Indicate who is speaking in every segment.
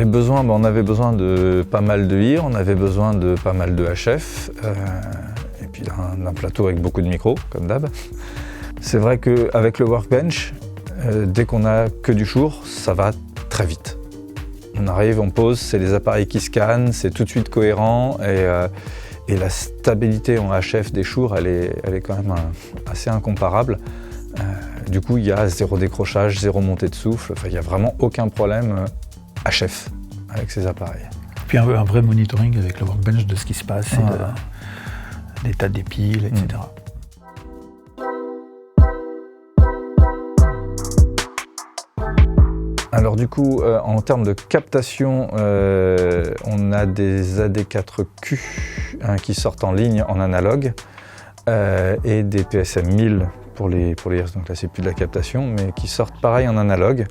Speaker 1: on avait besoin de pas mal de IR, on avait besoin de pas mal de HF, et puis d'un plateau avec beaucoup de micros, comme d'hab. C'est vrai qu'avec le Workbench, dès qu'on a que du Shure, ça va très vite. On arrive, on pose, c'est les appareils qui scannent, c'est tout de suite cohérent, et la stabilité en HF des Shure, elle est quand même assez incomparable. Du coup, il y a zéro décrochage, zéro montée de souffle, il n'y a vraiment aucun problème HF avec ces appareils.
Speaker 2: Puis un vrai monitoring avec le Workbench de ce qui se passe, et de l'état des piles, etc.
Speaker 1: Alors du coup, en termes de captation, on a des AD4Q qui sortent en ligne en analogue et des PSM 1000 pour les IRS, donc là c'est plus de la captation, mais qui sortent pareil en analogue.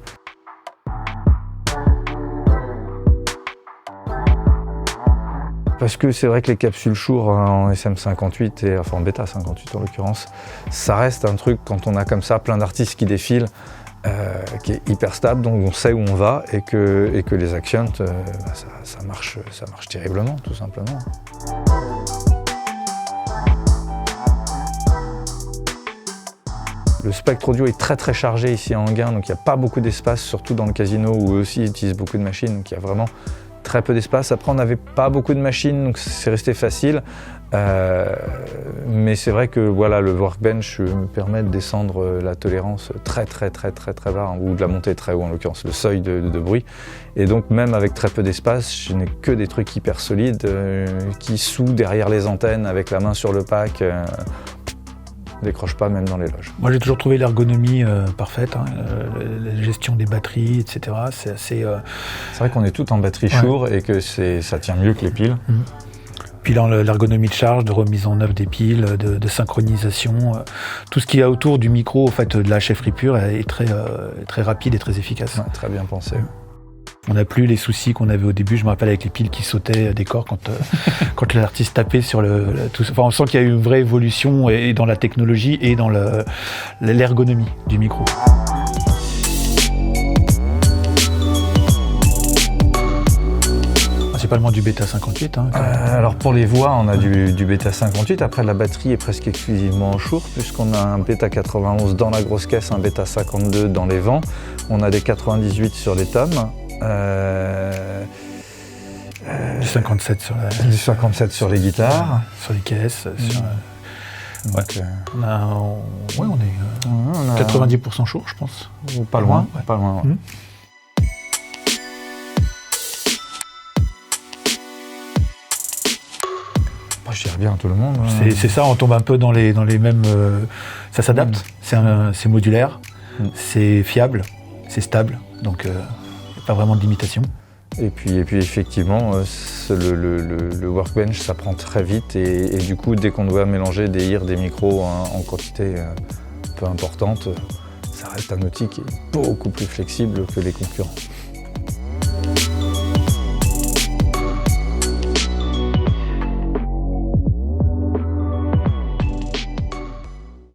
Speaker 1: Parce que c'est vrai que les capsules Shure en SM58, enfin en Beta 58 en l'occurrence, ça reste un truc quand on a comme ça plein d'artistes qui défilent, qui est hyper stable, donc on sait où on va et que les Accient, ça marche terriblement, tout simplement. Le spectre audio est très chargé ici à Enghien, donc il n'y a pas beaucoup d'espace, surtout dans le casino où eux aussi utilisent beaucoup de machines, donc il y a vraiment très peu d'espace. Après, on n'avait pas beaucoup de machines, donc c'est resté facile. Mais c'est vrai que voilà, le Workbench me permet de descendre la tolérance très bas, ou de la monter très haut en l'occurrence, le seuil de bruit. Et donc même avec très peu d'espace, je n'ai que des trucs hyper solides qui sous derrière les antennes avec la main sur le pack. Décroche pas même dans les loges.
Speaker 2: Moi j'ai toujours trouvé l'ergonomie parfaite, la gestion des batteries, etc. C'est assez.
Speaker 1: C'est vrai qu'on est tout en batterie Shure et que ça tient mieux que les piles.
Speaker 2: Puis dans l'ergonomie de charge, de remise en œuvre des piles, de synchronisation, tout ce qu'il y a autour du micro, en fait, de la chefferie pure est très rapide et très efficace.
Speaker 1: Ouais, très bien pensé.
Speaker 2: On n'a plus les soucis qu'on avait au début, je me rappelle avec les piles qui sautaient des corps quand l'artiste tapait sur tout. Enfin, on sent qu'il y a eu une vraie évolution et dans la technologie et dans l'ergonomie du micro. Principalement du Beta 58.
Speaker 1: Alors pour les voix, on a du Beta 58. Après, la batterie est presque exclusivement en Shure, puisqu'on a un Beta 91 dans la grosse caisse, un Beta 52 dans les vents. On a des 98 sur les tomes.
Speaker 2: Du 57
Speaker 1: sur les guitares.
Speaker 2: Sur les caisses.
Speaker 1: Donc,
Speaker 2: on est 90% Shure, je pense.
Speaker 1: Pas loin. Ouais. Je dirais bien à tout le monde.
Speaker 2: C'est ça, on tombe un peu dans les mêmes. Ça s'adapte, c'est modulaire, c'est fiable, c'est stable, donc il n'y a pas vraiment de limitation.
Speaker 1: Et puis effectivement, le Workbench, ça prend très vite et du coup, dès qu'on doit mélanger des IR, des micros en quantité un peu importante, ça reste un outil qui est beaucoup plus flexible que les concurrents.